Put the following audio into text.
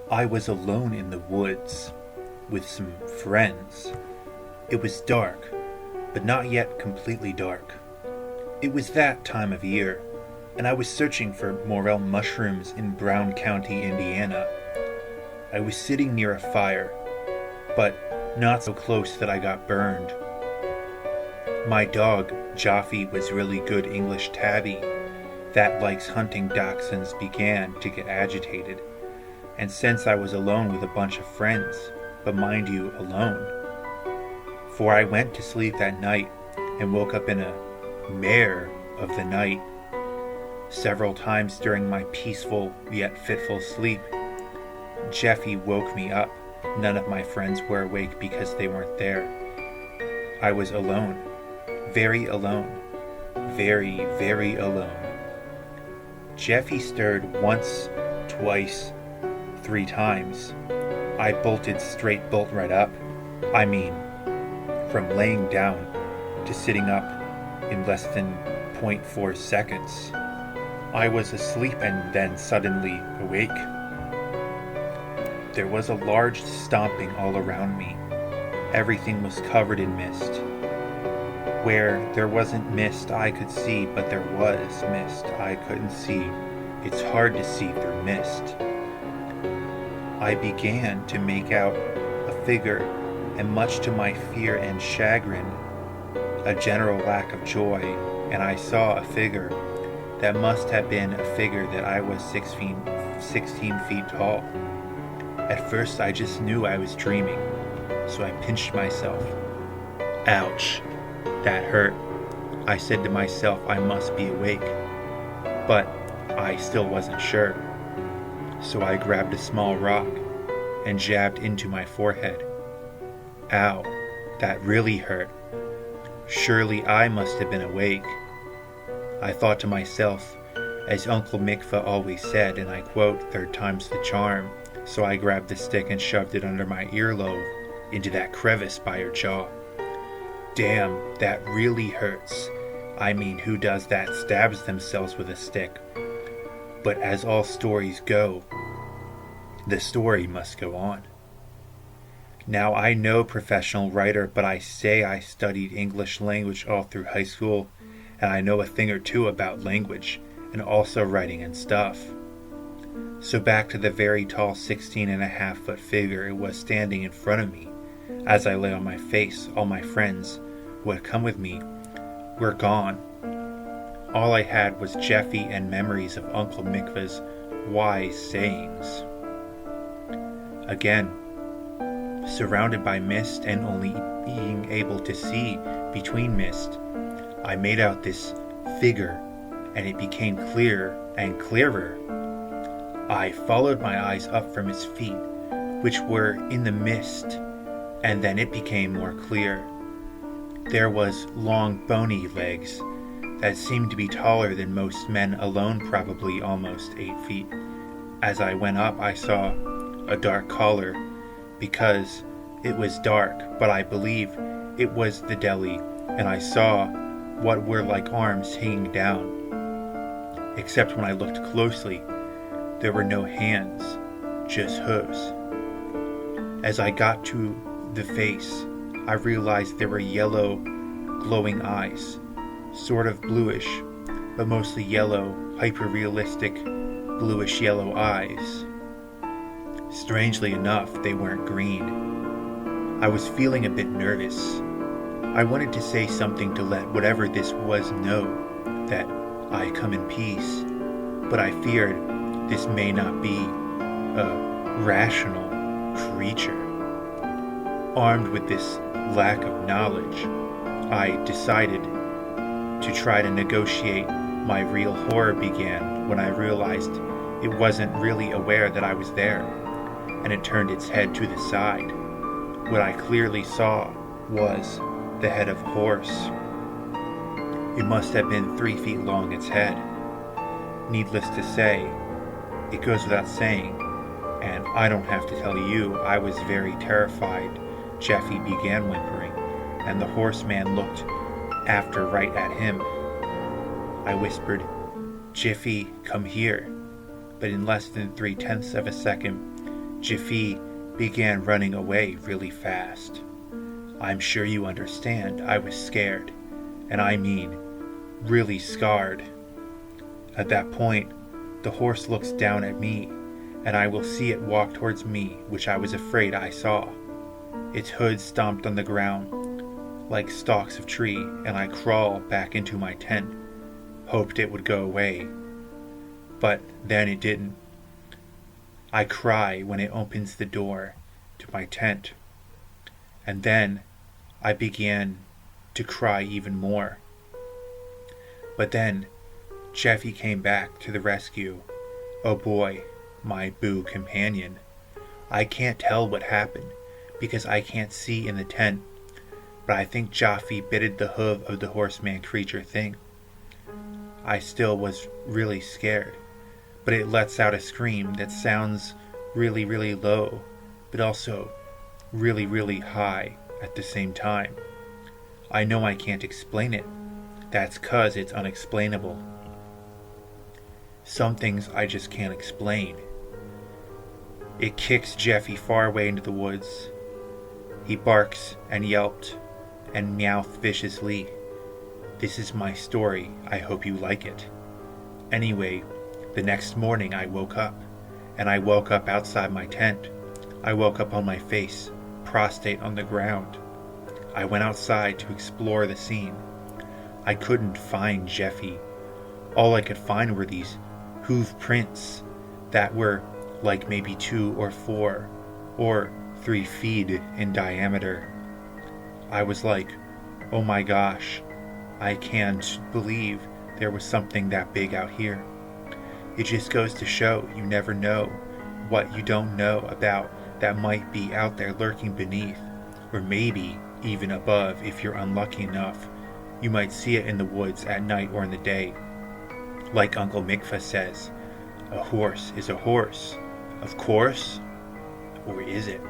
I was alone in the woods with some friends. It was dark, but not yet completely dark. It was that time of year, and I was searching for morel mushrooms in Brown County, Indiana. I was sitting near a fire, but not so close that I got burned. My dog, Jaffe, was really good English tabby that likes hunting dachshunds began to get agitated. And since I was alone with a bunch of friends, but mind you, alone, for I went to sleep that night and woke up in a mare of the night several times during my peaceful yet fitful sleep. Jeffy woke me up. None of my friends were awake because they weren't there. I was alone. Very alone. Very, very alone. Jeffy stirred once, twice, 3 times. I bolted straight bolt right up. I mean, from laying down to sitting up in less than 0.4 seconds. I was asleep and then suddenly awake. There was a large stomping all around me. Everything was covered in mist. Where there wasn't mist I could see, but there was mist I couldn't see. It's hard to see through mist. I began to make out a figure, and much to my fear and chagrin, a general lack of joy, and I saw a figure that must have been a figure that I was 16 feet tall. At first I just knew I was dreaming, so I pinched myself. Ouch, that hurt. I said to myself I must be awake, but I still wasn't sure. So I grabbed a small rock and jabbed into my forehead. Ow, that really hurt. Surely I must have been awake. I thought to myself, as Uncle Mikva always said, and I quote, 3rd time's the charm. So I grabbed the stick and shoved it under my earlobe into that crevice by her jaw. Damn, that really hurts. I mean, who does that stabs themselves with a stick? But as all stories go, the story must go on. Now I know professional writer, but I say I studied English language all through high school, and I know a thing or two about language, and also writing and stuff. So back to the very tall 16.5-foot figure it was standing in front of me. As I lay on my face, all my friends who had come with me were gone. All I had was Jeffy and memories of Uncle Mikva's wise sayings. Again, surrounded by mist and only being able to see between mist, I made out this figure, and it became clearer and clearer. I followed my eyes up from its feet, which were in the mist, and then it became more clear. There was long bony legs that seemed to be taller than most men alone, probably almost 8 feet. As I went up, I saw a dark collar, because it was dark, but I believe it was the deli, and I saw what were like arms hanging down. Except when I looked closely, there were no hands, just hooves. As I got to the face, I realized there were yellow, glowing eyes, sort of bluish, but mostly yellow, hyper-realistic, bluish-yellow eyes. Strangely enough, they weren't green. I was feeling a bit nervous. I wanted to say something to let whatever this was know that I come in peace, but I feared this may not be a rational creature. Armed with this lack of knowledge, I decided to try to negotiate. My real horror began when I realized it wasn't really aware that I was there, and it turned its head to the side. What I clearly saw was the head of a horse. It must have been 3 feet long, its head. Needless to say, it goes without saying, and I don't have to tell you, I was very terrified. Jeffy began whimpering, and the horseman looked after right at him. I whispered, "Jiffy, come here." But in less than 3/10 of a second, Jiffy began running away really fast. I'm sure you understand I was scared, and I mean really scarred. At that point, the horse looks down at me, and I will see it walk towards me, which I was afraid I saw. Its hood stomped on the ground like stalks of tree, and I crawl back into my tent, hoped it would go away. But then it didn't. I cry when it opens the door to my tent, and then I began to cry even more. But then Jeffy came back to the rescue. Oh boy, my boo companion. I can't tell what happened because I can't see in the tent, but I think Jaffe bitted the hoof of the horseman creature thing. I still was really scared, but it lets out a scream that sounds really, really low, but also really, really high at the same time. I know I can't explain it. That's 'cause it's unexplainable. Some things I just can't explain. It kicks Jeffy far away into the woods. He barks and yelped and meowed viciously. This is my story. I hope you like it. Anyway, the next morning I woke up, and I woke up outside my tent. I woke up on my face, prostrate on the ground. I went outside to explore the scene. I couldn't find Jeffy. All I could find were these hoof prints that were like maybe 2 or 4 or 3 feet in diameter. I was like, oh my gosh, I can't believe there was something that big out here. It just goes to show you never know what you don't know about that might be out there lurking beneath, or maybe even above if you're unlucky enough. You might see it in the woods at night or in the day. Like Uncle Mikva says, a horse is a horse, of course, or is it?